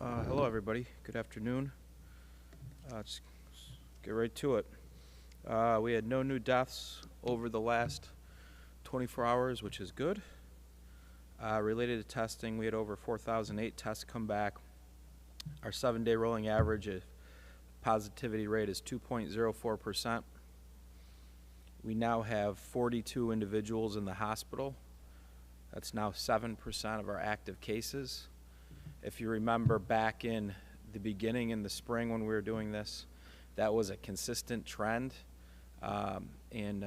Hello, everybody. Good afternoon. Let's get right to it. We had no new deaths over the last 24 hours, which is good. Related to testing, we had over 4,008 tests come back. Our 7-day rolling average positivity rate is 2.04%. We now have 42 individuals in the hospital. That's now 7% of our active cases. If you remember back in the beginning in the spring when we were doing this, that was a consistent trend, and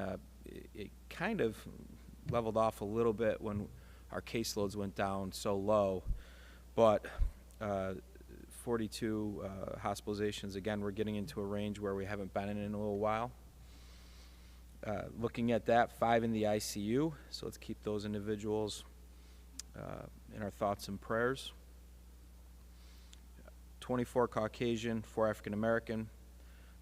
it kind of leveled off a little bit when our caseloads went down so low. But 42 hospitalizations, again, we're getting into a range where we haven't been in a little while. Looking at that, 5 in the ICU, so let's keep those individuals in our thoughts and prayers. 24 Caucasian, 4 African American,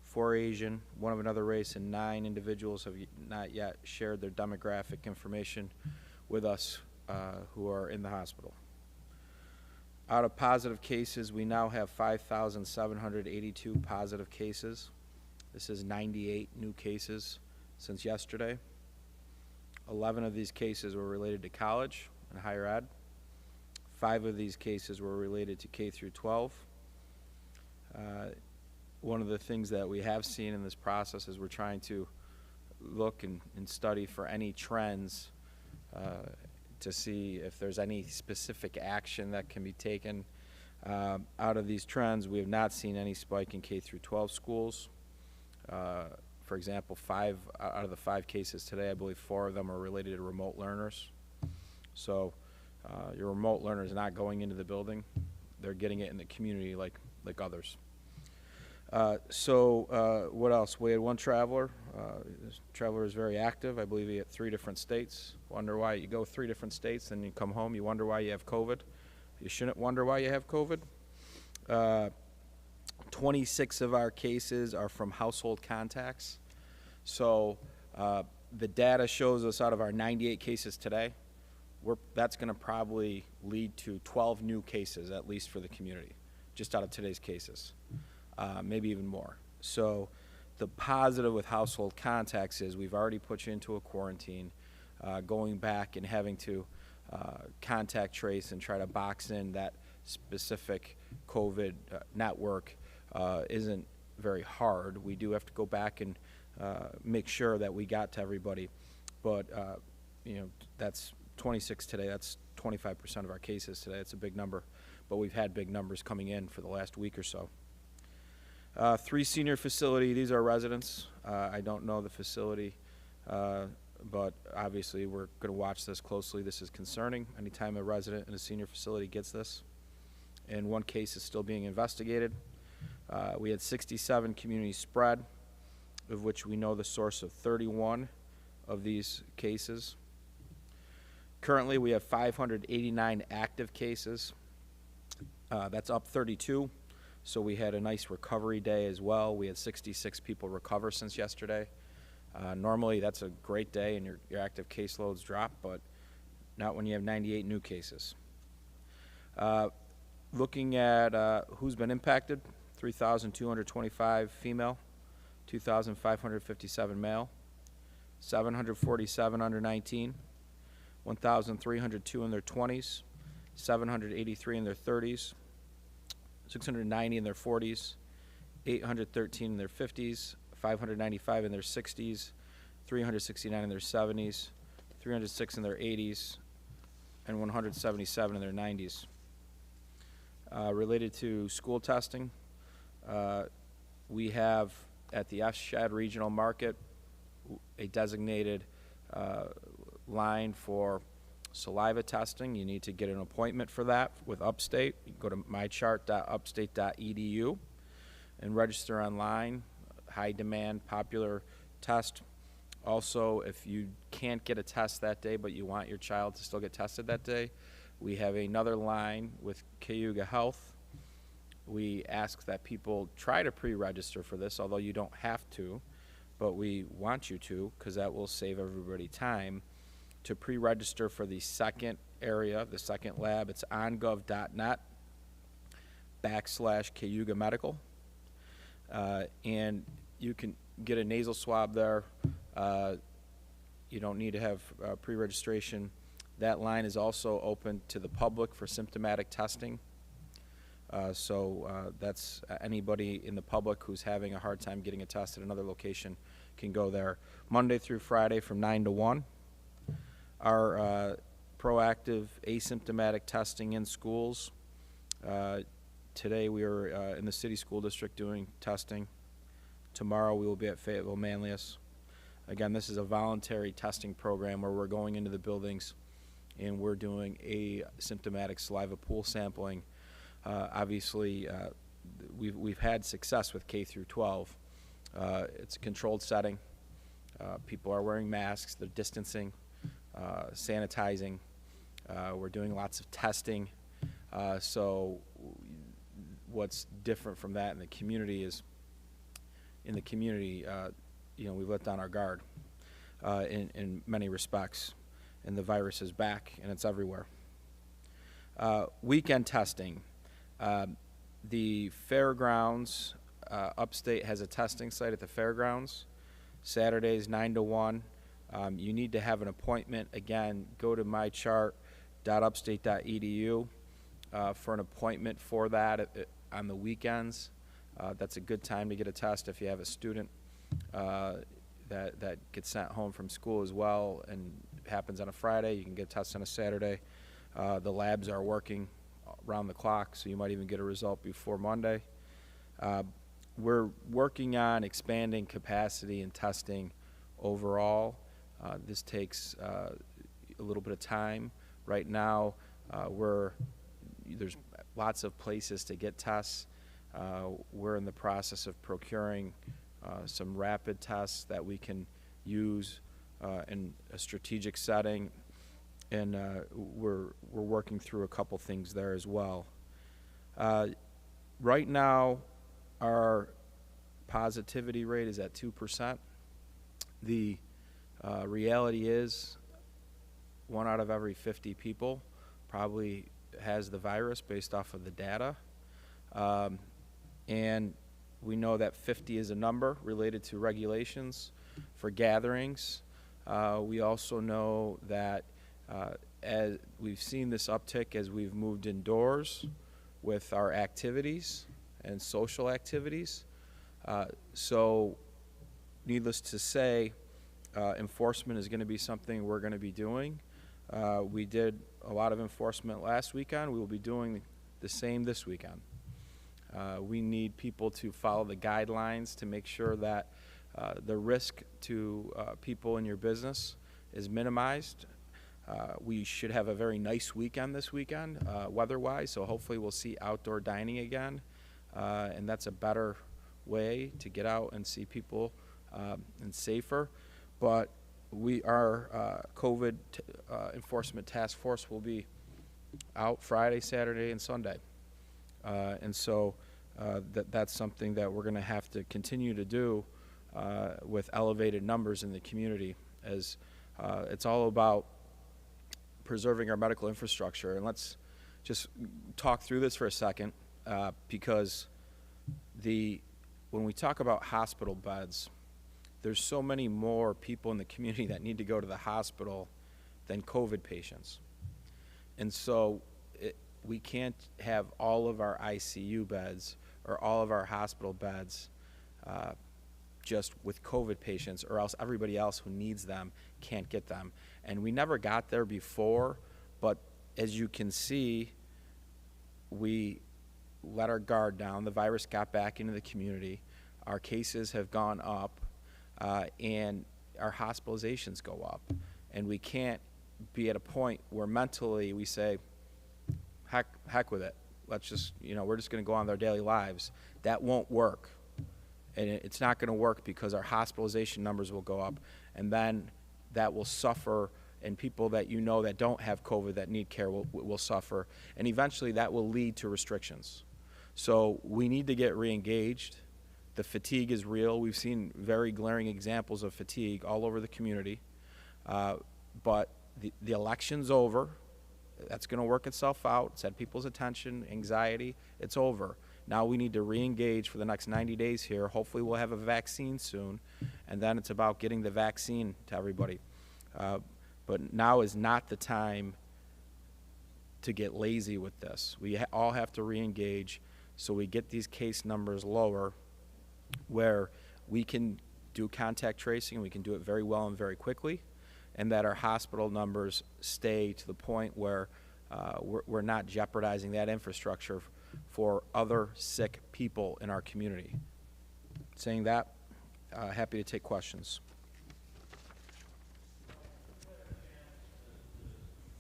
4 Asian, 1 of another race, and 9 individuals have not yet shared their demographic information with us who are in the hospital. Out of positive cases, we now have 5,782 positive cases. This is 98 new cases since yesterday. 11 of these cases were related to college and higher ed. 5 of these cases were related to K through 12. One of the things that we have seen in this process is we're trying to look and study for any trends to see if there's any specific action that can be taken. Out of these trends, we have not seen any spike in K through 12 schools. For example, 5 out of the 5 cases today, I believe 4 of them are related to remote learners. So your remote learner is not going into the building. They're getting it in the community like others. What else? We had 1 traveler. This traveler is very active. I believe he had 3 different states. Wonder why you go 3 different states and you come home, you wonder why you have COVID. You shouldn't wonder why you have COVID. 26 of our cases are from household contacts. So the data shows us out of our 98 cases today, that's going to probably lead to 12 new cases, at least for the community, just out of today's cases, maybe even more. So the positive with household contacts is we've already put you into a quarantine. Going back and having to contact trace and try to box in that specific COVID network isn't very hard. We do have to go back and make sure that we got to everybody. But, that's 26 today. That's 25% of our cases today. It's a big number. But we've had big numbers coming in for the last week or so. 3 senior facility. These are residents. I don't know the facility, but obviously we're going to watch this closely. This is concerning. Anytime a resident in a senior facility gets this, and 1 case is still being investigated. We had 67 community spread, of which we know the source of 31 of these cases. Currently, we have 589 active cases. That's up 32. So we had a nice recovery day as well. We had 66 people recover since yesterday. Normally, that's a great day and your active caseloads drop, but not when you have 98 new cases. Looking at who's been impacted, 3,225 female, 2,557 male, 747 under 19, 1,302 in their 20s, 783 in their 30s, 690 in their 40s, 813 in their 50s, 595 in their 60s, 369 in their 70s, 306 in their 80s, and 177 in their 90s. Related to school testing, we have at the F-Shed Regional Market a designated line for saliva testing. You need to get an appointment for that with Upstate. You can go to mychart.upstate.edu and register online. High demand, popular test. Also, if you can't get a test that day but you want your child to still get tested that day, we have another line with Cayuga Health. We ask that people try to pre-register for this, although you don't have to, but we want you to because that will save everybody time to pre-register for the second area, the second lab. It's ongov.net. /Cayuga Medical. And you can get a nasal swab there. You don't need to have pre-registration. That line is also open to the public for symptomatic testing. So that's anybody in the public who's having a hard time getting a test at another location can go there Monday through Friday from 9 to 1. Our proactive asymptomatic testing in schools. Today we are in the city school district doing testing. Tomorrow we will be at Fayetteville Manlius. Again, this is a voluntary testing program where we're going into the buildings and we're doing asymptomatic saliva pool sampling. Obviously, we've had success with K through 12. It's a controlled setting. People are wearing masks, they're distancing, sanitizing. We're doing lots of testing. So what's different from that in the community is, we've let down our guard in many respects, and the virus is back and it's everywhere. Weekend testing. The fairgrounds, upstate has a testing site at the fairgrounds. Saturdays 9 to 1. You need to have an appointment. Again, go to mychart.upstate.edu for an appointment for that on the weekends. That's a good time to get a test if you have a student that gets sent home from school as well and it happens on a Friday. You can get a test on a Saturday. The labs are working around the clock, so you might even get a result before Monday. We're working on expanding capacity and testing overall. This takes a little bit of time. Right now, there's lots of places to get tests. We're in the process of procuring some rapid tests that we can use in a strategic setting, and we're working through a couple things there as well. Right now, our positivity rate is at 2%. The reality is 1 out of every 50 people probably has the virus based off of the data. And we know that 50 is a number related to regulations for gatherings. We also know that as we've seen this uptick as we've moved indoors with our activities and social activities. So needless to say, enforcement is going to be something we're going to be doing. We did a lot of enforcement last weekend. We will be doing the same this weekend. We need people to follow the guidelines to make sure that the risk to people in your business is minimized. We should have a very nice weekend this weekend, weather-wise, so hopefully we'll see outdoor dining again, and that's a better way to get out and see people and safer. But our COVID enforcement task force will be out Friday, Saturday, and Sunday. And so that's something that we're going to have to continue to do with elevated numbers in the community, as it's all about preserving our medical infrastructure. And let's just talk through this for a second, because when we talk about hospital beds, there's so many more people in the community that need to go to the hospital than COVID patients. And so we can't have all of our ICU beds or all of our hospital beds just with COVID patients, or else everybody else who needs them can't get them. And we never got there before, but as you can see, we let our guard down. The virus got back into the community. Our cases have gone up, and our hospitalizations go up. And we can't be at a point where mentally we say, heck with it. Let's just, we're just going to go on with our daily lives. That won't work. And it's not going to work because our hospitalization numbers will go up, and then that will suffer, and people that that don't have COVID that need care will suffer, and eventually that will lead to restrictions. So we need to get re-engaged. The fatigue is real. We've seen very glaring examples of fatigue all over the community, but the election's over. that's going to work itself out. It's had people's attention, anxiety. It's over. Now we need to re-engage for the next 90 days here. Hopefully we'll have a vaccine soon, and then it's about getting the vaccine to everybody. But now is not the time to get lazy with this. We all have to re-engage so we get these case numbers lower, where we can do contact tracing, and we can do it very well and very quickly, and that our hospital numbers stay to the point where we're not jeopardizing that infrastructure for other sick people in our community. Saying that, happy to take questions.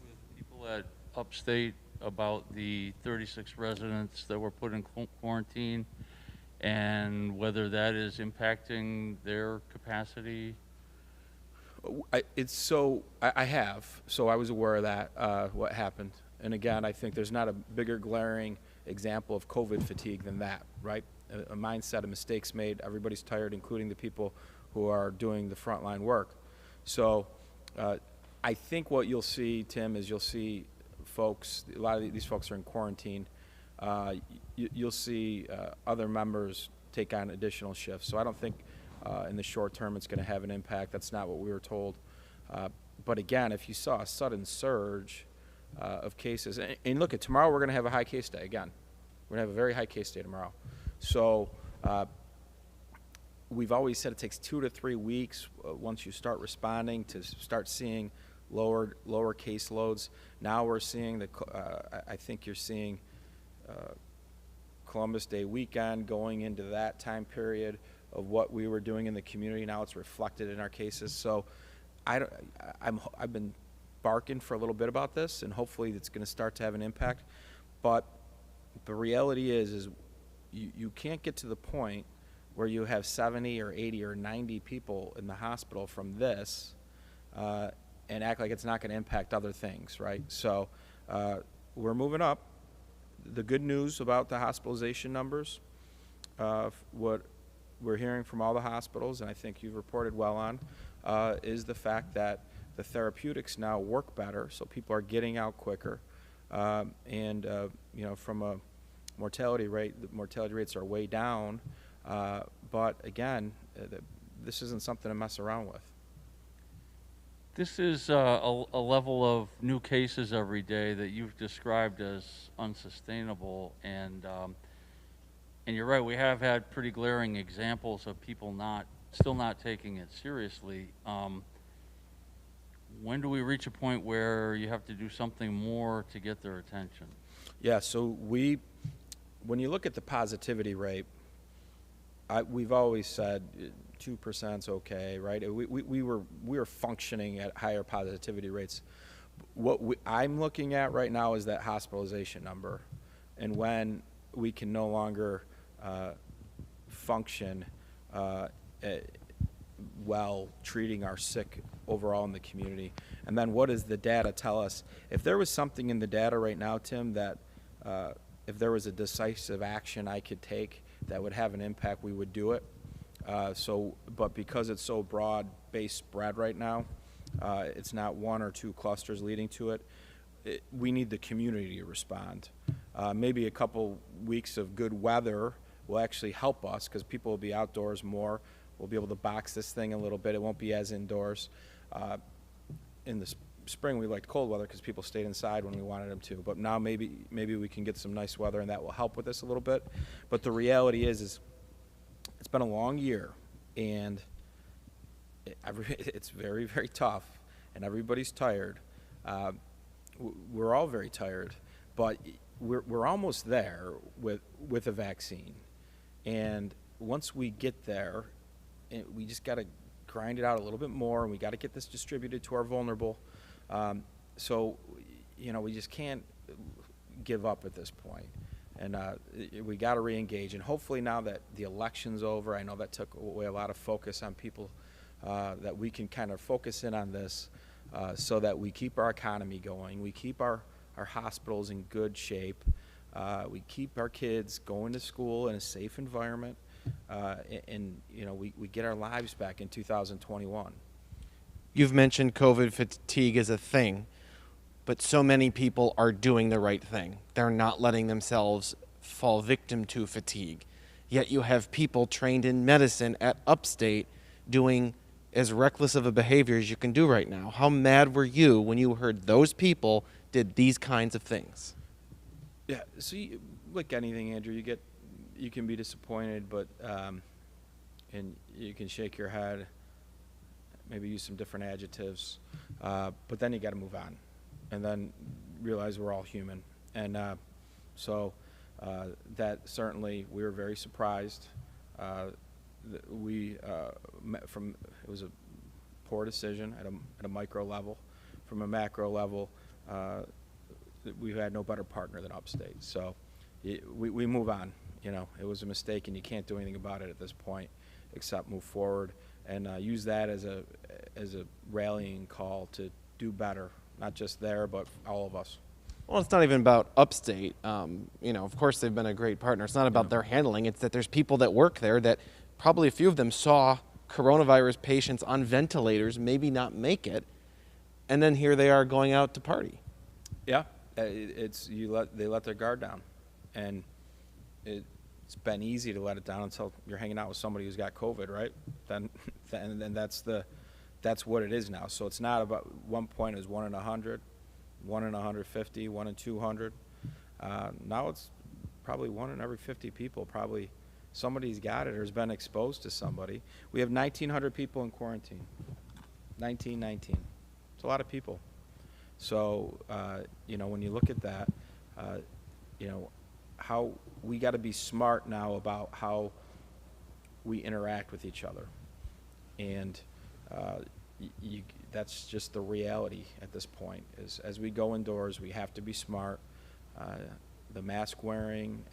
With people at Upstate about the 36 residents that were put in quarantine, and whether that is impacting their capacity? I have. So I was aware of that, what happened. And again, I think there's not a bigger glaring example of COVID fatigue than that, right? A mindset of mistakes made. Everybody's tired, including the people who are doing the frontline work. So I think what you'll see, Tim, is you'll see folks, a lot of these folks are in quarantine. You'll see other members take on additional shifts. So I don't think in the short term it's going to have an impact. That's not what we were told. But again, if you saw a sudden surge of cases, and look, at tomorrow we're going to have a high case day again. We're going to have a very high case day tomorrow. So we've always said it takes 2 to 3 weeks once you start responding to start seeing lower caseloads. Now we're seeing I think you're seeing Columbus Day weekend going into that time period of what we were doing in the community. Now it's reflected in our cases. So I've been barking for a little bit about this, and hopefully it's going to start to have an impact. But the reality is you can't get to the point where you have 70 or 80 or 90 people in the hospital from this and act like it's not going to impact other things, right? So we're moving up. The good news about the hospitalization numbers, what we're hearing from all the hospitals, and I think you've reported well on, is the fact that the therapeutics now work better, so people are getting out quicker, and from a mortality rate, the mortality rates are way down, but again, this isn't something to mess around with. This is a level of new cases every day that you've described as unsustainable, and you're right, we have had pretty glaring examples of people still not taking it seriously. When do we reach a point where you have to do something more to get their attention? Yeah, so when you look at the positivity rate, we've always said 2% is okay, right? We were functioning at higher positivity rates. What I'm looking at right now is that hospitalization number, and when we can no longer function well treating our sick overall in the community. And then what does the data tell us? If there was something in the data right now, Tim, that if there was a decisive action I could take that would have an impact, we would do it. But because it's so broad-based spread right now, it's not 1 or 2 clusters leading to it. We need the community to respond. Maybe a couple weeks of good weather will actually help us, because people will be outdoors more. We'll be able to box this thing a little bit. It won't be as indoors. In the spring, we liked cold weather because people stayed inside when we wanted them to. But now maybe we can get some nice weather, and that will help with this a little bit. But the reality is it's been a long year, and it's very, very tough, and everybody's tired. We're all very tired, but we're almost there with a vaccine. And once we get there, we just got to grind it out a little bit more, and we got to get this distributed to our vulnerable. So, we just can't give up at this point. And we got to re-engage. And hopefully now that the election's over, I know that took away a lot of focus on people, that we can kind of focus in on this so that we keep our economy going. We keep our hospitals in good shape. We keep our kids going to school in a safe environment. And we get our lives back in 2021. You've mentioned COVID fatigue as a thing. but so many people are doing the right thing. They're not letting themselves fall victim to fatigue. Yet you have people trained in medicine at Upstate doing as reckless of a behavior as you can do right now. How mad were you when you heard those people did these kinds of things? Yeah, so like anything, Andrew, you can be disappointed, but and you can shake your head, maybe use some different adjectives, but then you got to move on, and then realize we're all human, and so that certainly we were very surprised. It was a poor decision at a micro level. From a macro level, we had no better partner than Upstate. So we move on. You know, it was a mistake, and you can't do anything about it at this point except move forward and use that as a rallying call to do better, not just there, but all of us. Well, it's not even about Upstate. Of course, they've been a great partner. It's not about their handling. It's that there's people that work there that probably a few of them saw coronavirus patients on ventilators maybe not make it, and then here they are going out to party. Yeah, they let their guard down, and it's been easy to let it down until you're hanging out with somebody who's got COVID, right? Then that's what it is now. So it's not about, one point it was 1 in 100, 1 in 150, 1 in 200. Now it's probably 1 in every 50 people. Probably somebody's got it or has been exposed to somebody. We have 1,900 people in quarantine. 1919. It's a lot of people. So when you look at that, how we got to be smart now about how we interact with each other, and that's just the reality at this point. Is as we go indoors, we have to be smart. The mask wearing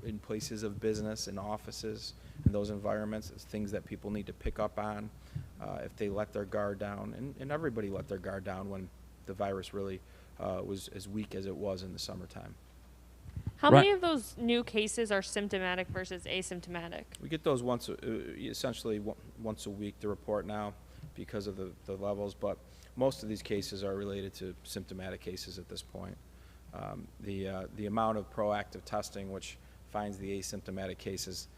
in places of business, in offices, in those environments, is things that people need to pick up on if they let their guard down, and everybody let their guard down when the virus really was as weak as it was in the summertime. How many of those new cases are symptomatic versus asymptomatic? We get those essentially once a week to report now because of the levels, but most of these cases are related to symptomatic cases at this point. The amount of proactive testing, which finds the asymptomatic cases,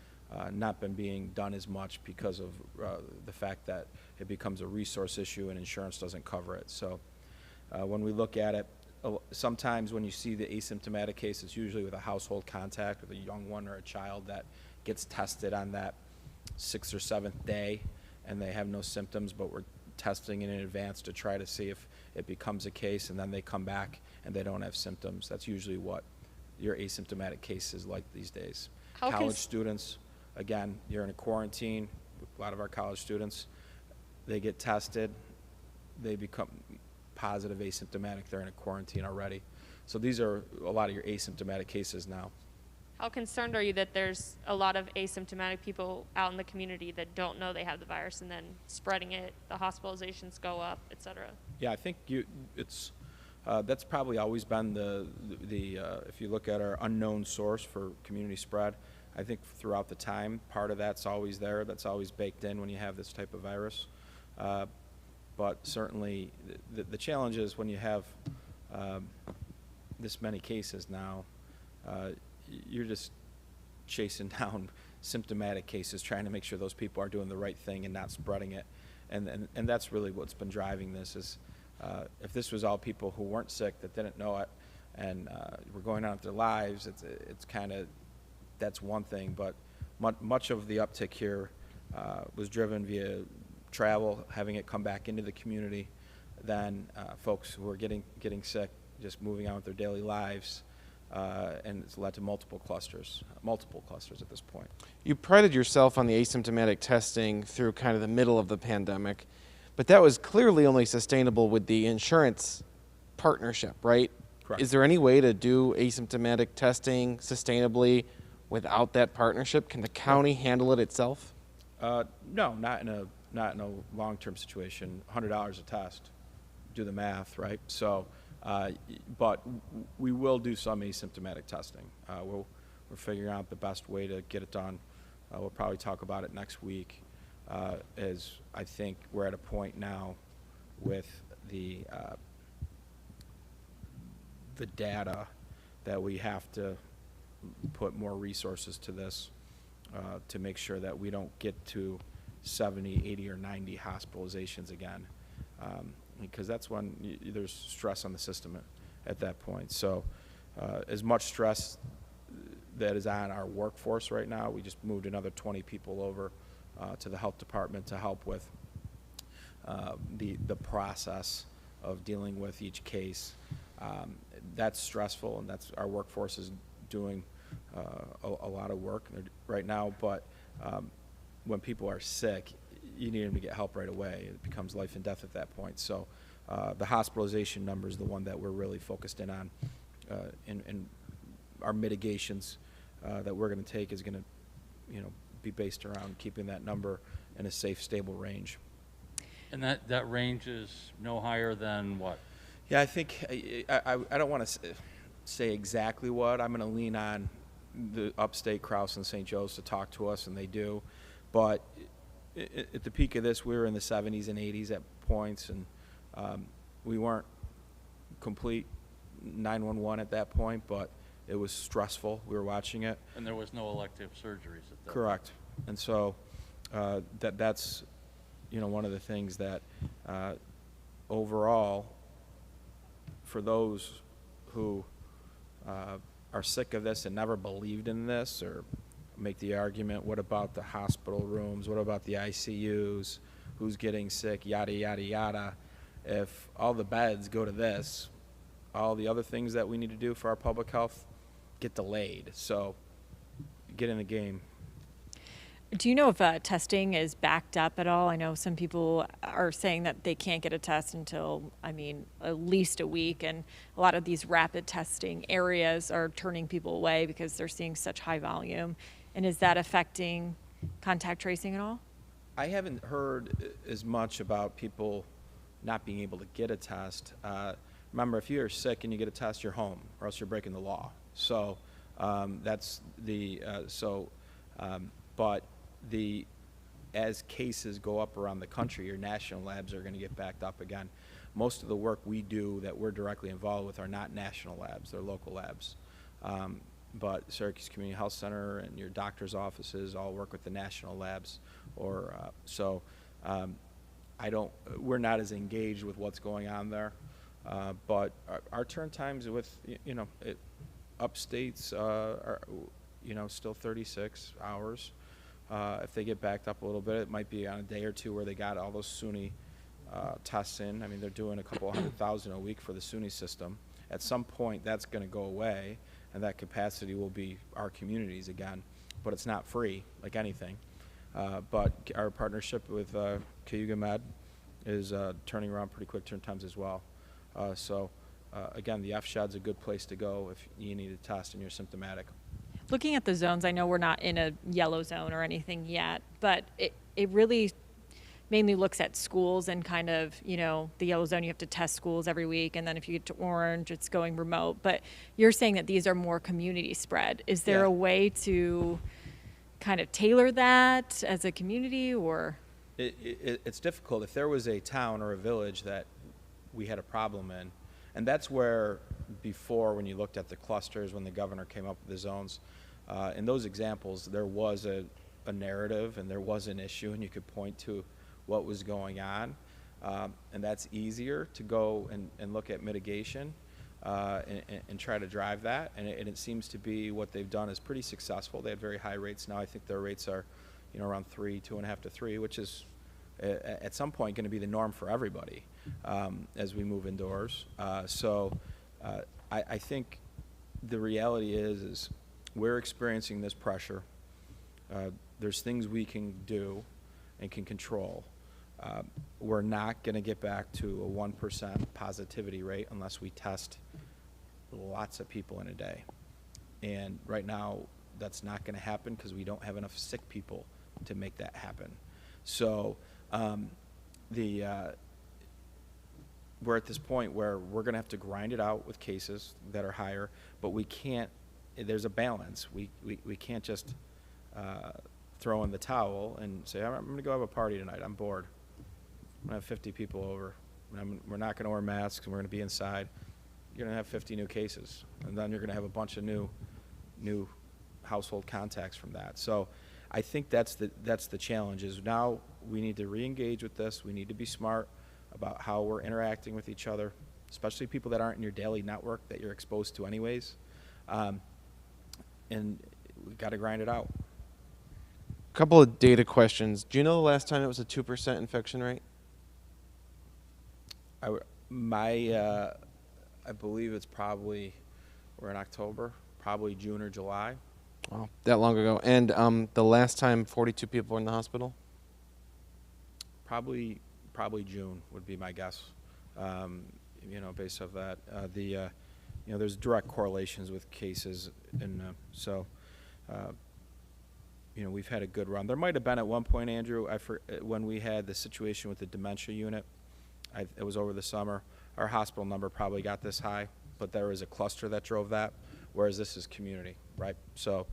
not been being done as much because of the fact that it becomes a resource issue and insurance doesn't cover it. So when we look at it, sometimes when you see the asymptomatic case, it's usually with a household contact with a young one or a child that gets tested on that 6th or 7th day and they have no symptoms, but we're testing in advance to try to see if it becomes a case, and then they come back and they don't have symptoms. That's usually what your asymptomatic case is like these days. College students, again, you're in a quarantine. A lot of our college students, they get tested, they become positive asymptomatic, they're in a quarantine already. So these are a lot of your asymptomatic cases now. How concerned are you that there's a lot of asymptomatic people out in the community that don't know they have the virus and then spreading it, the hospitalizations go up, et cetera? Yeah, I think that's probably always been the if you look at our unknown source for community spread, I think throughout the time, part of that's always there, that's always baked in when you have this type of virus. But certainly the challenge is when you have this many cases now, you're just chasing down symptomatic cases, trying to make sure those people are doing the right thing and not spreading it. And that's really what's been driving this is if this was all people who weren't sick that didn't know it and were going on with their lives, it's kind of, that's one thing. But much of the uptick here was driven via travel, having it come back into the community, then folks who are getting sick, just moving on with their daily lives, and it's led to multiple clusters at this point. You prided yourself on the asymptomatic testing through kind of the middle of the pandemic, but that was clearly only sustainable with the insurance partnership, right? Correct. Is there any way to do asymptomatic testing sustainably without that partnership? Can the county handle it itself? No, not in a long-term situation. $100 a test. Do the math, right? So, but we will do some asymptomatic testing. We're figuring out the best way to get it done. We'll probably talk about it next week, as I think we're at a point now with the the data that we have to put more resources to this to make sure that we don't get to 70, 80, or 90 hospitalizations again, because that's when there's stress on the system at that point. So as much stress that is on our workforce right now, we just moved another 20 people over to the health department to help with the process of dealing with each case. That's stressful, and that's our workforce is doing a lot of work right now. But when people are sick, you need them to get help right away. It becomes life and death at that point. So the hospitalization number is the one that we're really focused in on, and our mitigations that we're going to take is going to, be based around keeping that number in a safe, stable range. And that range is no higher than what? Yeah, I think I don't want to say exactly what. I'm going to lean on the upstate, Crouse and St. Joe's, to talk to us, and they do. But at the peak of this, we were in the 70s and 80s at points, and we weren't complete 911 at that point, but it was stressful. We were watching it. And there was no elective surgeries at that. Correct. And so that's one of the things that overall, for those who are sick of this and never believed in this, or make the argument, what about the hospital rooms, what about the ICUs, who's getting sick, yada, yada, yada. If all the beds go to this, all the other things that we need to do for our public health get delayed. So get in the game. Do you know if testing is backed up at all? I know some people are saying that they can't get a test until, at least a week, and a lot of these rapid testing areas are turning people away because they're seeing such high volume. And is that affecting contact tracing at all? I haven't heard as much about people not being able to get a test. Remember, if you're sick and you get a test, you're home, or else you're breaking the law. So that's the but as cases go up around the country, your national labs are going to get backed up again. Most of the work we do that we're directly involved with are not national labs; they're local labs. But Syracuse Community Health Center and your doctor's offices all work with the national labs, or we're not as engaged with what's going on there. But our turn times with upstates are still 36 hours. If they get backed up a little bit, it might be on a day or two where they got all those SUNY tests in. They're doing a couple 100,000 a week for the SUNY system. At some point, that's going to go away, and that capacity will be our communities again. But it's not free, like anything. But our partnership with Cayuga Med is turning around pretty quick turn times as well. Again, the F-Shed's a good place to go if you need a test and you're symptomatic. Looking at the zones, I know we're not in a yellow zone or anything yet, but it really mainly looks at schools and kind of, the yellow zone, you have to test schools every week, and then if you get to orange, it's going remote. But you're saying that these are more community spread. Is there a way to kind of tailor that as a community, or? It's difficult. If there was a town or a village that we had a problem in, and that's where before, when you looked at the clusters, when the governor came up with the zones, in those examples, there was a narrative and there was an issue, and you could point to what was going on. And that's easier to go and look at mitigation and try to drive that. And it seems to be what they've done is pretty successful. They had very high rates. Now I think their rates are around 2.5 to 3, which is at some point going to be the norm for everybody as we move indoors. I think the reality is we're experiencing this pressure. There's things we can do and can control. We're not going to get back to a 1% positivity rate unless we test lots of people in a day. And right now, that's not going to happen because we don't have enough sick people to make that happen. So we're at this point where we're going to have to grind it out with cases that are higher, but we can't. There's a balance. We can't just throw in the towel and say, I'm going to go have a party tonight. I'm bored. I'm going to have 50 people over. We're not going to wear masks, and we're going to be inside. you're going to have 50 new cases, and then you're going to have a bunch of new household contacts from that. So I think that's the challenge, is now we need to re-engage with this. We need to be smart about how we're interacting with each other, especially people that aren't in your daily network that you're exposed to anyways. And we've got to grind it out. Couple of data questions. Do you know the last time it was a 2% infection rate? I believe it's probably, we're in October, probably June or July. Wow, that long ago. And the last time 42 people were in the hospital? Probably June would be my guess. Based off that, there's direct correlations with cases, and we've had a good run. There might have been at one point, Andrew, when we had the situation with the dementia unit. It was over the summer. Our hospital number probably got this high, but there was a cluster that drove that, whereas this is community, right? So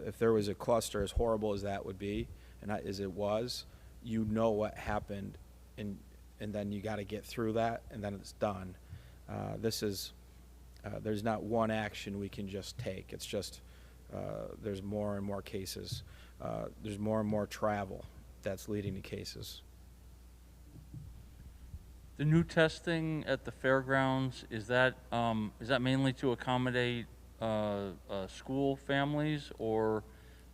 if there was a cluster, as horrible as that would be, and as it was, you know what happened, and then you got to get through that, and then it's done. There's not one action we can just take. It's just there's more and more cases. There's more and more travel that's leading to cases. The new testing at the fairgrounds, is that mainly to accommodate school families, or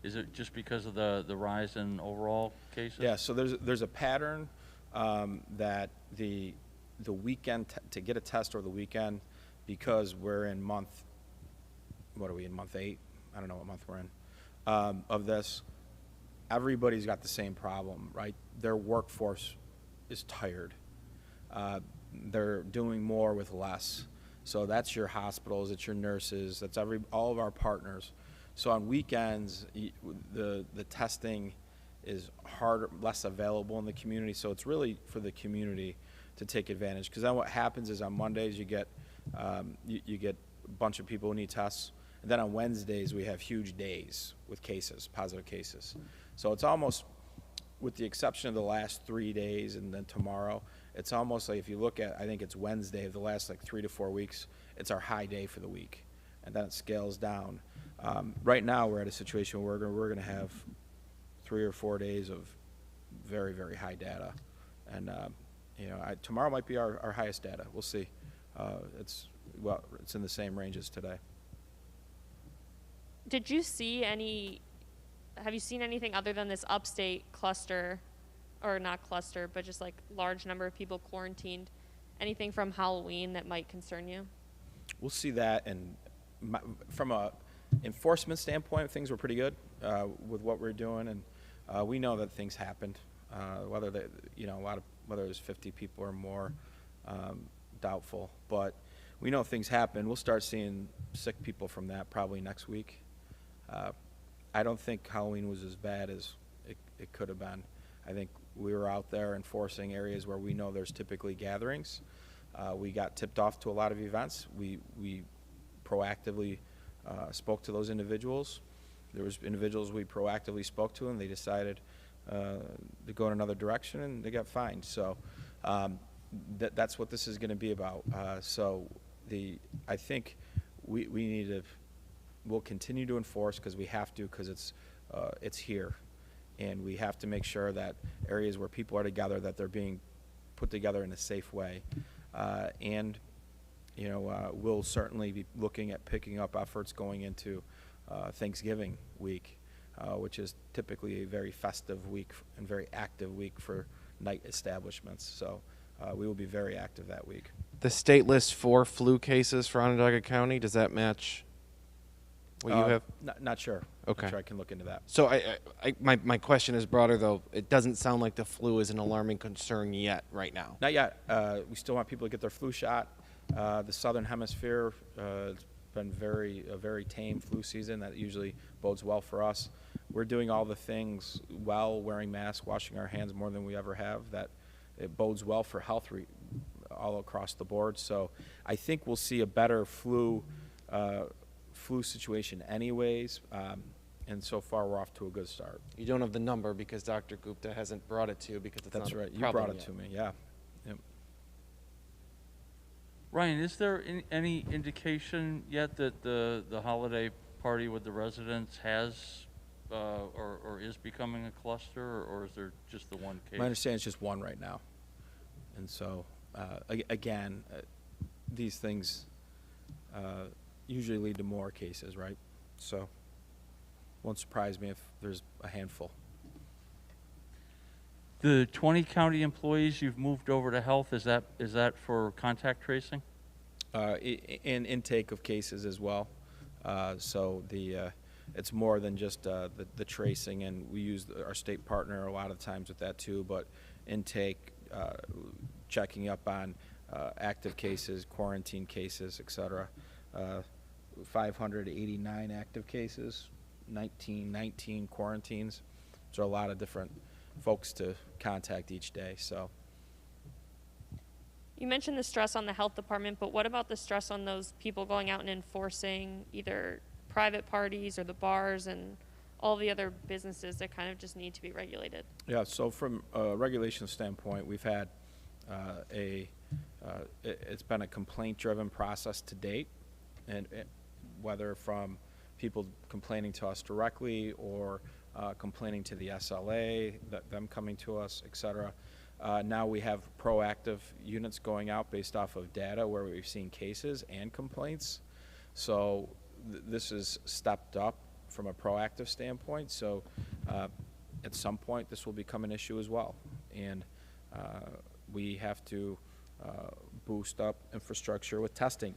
is it just because of the rise in overall cases? Yeah, so there's a pattern that the weekend to get a test over the weekend, because we're in month 8? I don't know what month we're in of this. Everybody's got the same problem, right? Their workforce is tired. They're doing more with less. So that's your hospitals, it's your nurses, that's all of our partners. So on weekends, the testing is harder, less available in the community. So it's really for the community to take advantage. Because then what happens is on Mondays you get you get a bunch of people who need tests, and then on Wednesdays we have huge days with cases, positive cases. So it's almost, with the exception of the last 3 days and then tomorrow, it's almost like, if you look at, I think it's Wednesday of the last 3 to 4 weeks, it's our high day for the week, and then it scales down. Right now we're at a situation where we're going to have 3 or 4 days of very, very high data, and tomorrow might be our highest data. We'll see. It's in the same range as today. Have you seen anything other than this upstate cluster, or not cluster, but just large number of people quarantined? Anything from Halloween that might concern you? We'll see that, and from a enforcement standpoint, things were pretty good with what we're doing, and we know that things happened. Whether there's 50 people or more, doubtful, but we know things happen. We'll start seeing sick people from that probably next week. I don't think Halloween was as bad as it could have been. I think we were out there enforcing areas where we know there's typically gatherings. We got tipped off to a lot of events. We proactively spoke to those individuals. There was individuals we proactively spoke to, and they decided to go in another direction, and they got fined. So that's what this is going to be about. I think we'll continue to enforce, because we have to, because it's here, and we have to make sure that areas where people are together, that they're being put together in a safe way, we'll certainly be looking at picking up efforts going into Thanksgiving week, which is typically a very festive week and very active week for night establishments. So we will be very active that week. The state list for flu cases for Onondaga County, does that match what you have? Not sure. Okay. Not sure. I can look into that. So my question is broader, though. It doesn't sound like the flu is an alarming concern yet, right now. Not yet. We still want people to get their flu shot. The Southern Hemisphere, it's been a very tame flu season. That usually bodes well for us. We're doing all the things well, wearing masks, washing our hands more than we ever have. That it bodes well for health all across the board. So I think we'll see a better flu situation anyways. And so far, we're off to a good start. You don't have the number because Dr. Gupta hasn't brought it to you because it's That's not right. a You problem brought it yet. to me. Yeah. Yep. Ryan, is there any indication yet that the holiday party with the residents has, or is becoming a cluster, or is there just the one case? My understanding is just one right now. And so, again, these things usually lead to more cases, right? So, won't surprise me if there's a handful. The 20 county employees you've moved over to health, is that for contact tracing? In intake of cases as well. So it's more than just the tracing, and we use our state partner a lot of times with that too, but intake, checking up on active cases, quarantine cases, et cetera. 589 active cases, 19 quarantines. So a lot of different folks to contact each day. So You mentioned the stress on the health department, but what about the stress on those people going out and enforcing either private parties or the bars and all the other businesses that kind of just need to be regulated? yeah, so from a regulation standpoint, we've had it's been a complaint-driven process to date, and whether from people complaining to us directly or complaining to the SLA, them coming to us, et cetera. Now we have proactive units going out based off of data where we've seen cases and complaints. So this is stepped up from a proactive standpoint. So at some point this will become an issue as well. And we have to boost up infrastructure with testing.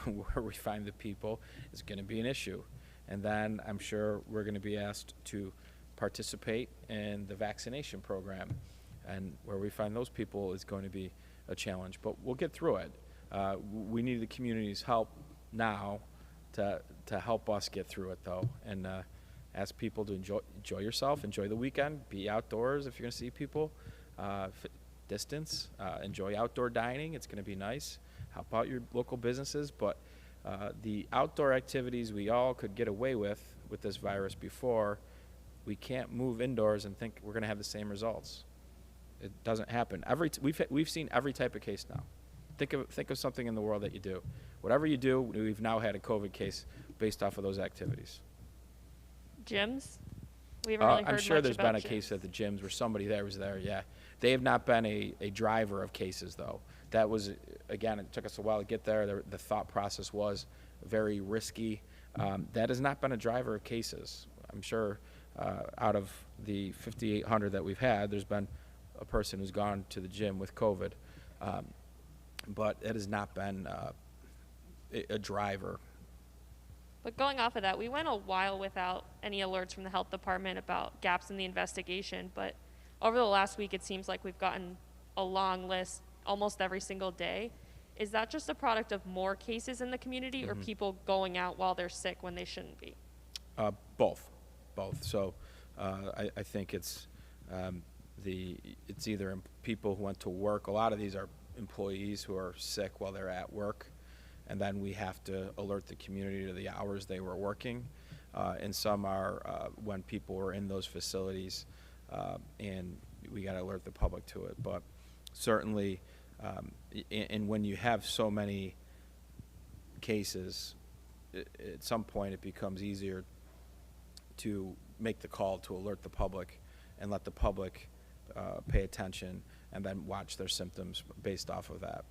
Where we find the people is going to be an issue. And then I'm sure we're going to be asked to participate in the vaccination program. And where we find those people is going to be a challenge. But we'll get through it. We need the community's help now to help us get through it, though. And ask people to enjoy yourself, enjoy the weekend, be outdoors if you're going to see people, distance, enjoy outdoor dining. It's going to be nice. Help out your local businesses, but the outdoor activities we all could get away with this virus before, we can't move indoors and think we're going to have the same results. It doesn't happen. We've seen every type of case now. Think of something in the world that you do. Whatever you do, we've now had a COVID case based off of those activities. Gyms? We haven't really heard I'm sure much there's about been a gyms. case at the gyms where somebody there was there, yeah. They have not been a driver of cases, though. That was, again, it took us a while to get there. The thought process was very risky. That has not been a driver of cases. I'm sure out of the 5,800 that we've had, there's been a person who's gone to the gym with COVID. But it has not been a driver. But going off of that, we went a while without any alerts from the health department about gaps in the investigation. But over the last week, it seems like we've gotten a long list almost every single day. Is that just a product of more cases in the community or people going out while they're sick when they shouldn't be? Both. So I think it's either people who went to work. A lot of these are employees who are sick while they're at work, and then we have to alert the community to the hours they were working. And some are when people were in those facilities, and we got to alert the public to it. But certainly, and when you have so many cases, at some point it becomes easier to make the call to alert the public and let the public pay attention and then watch their symptoms based off of that.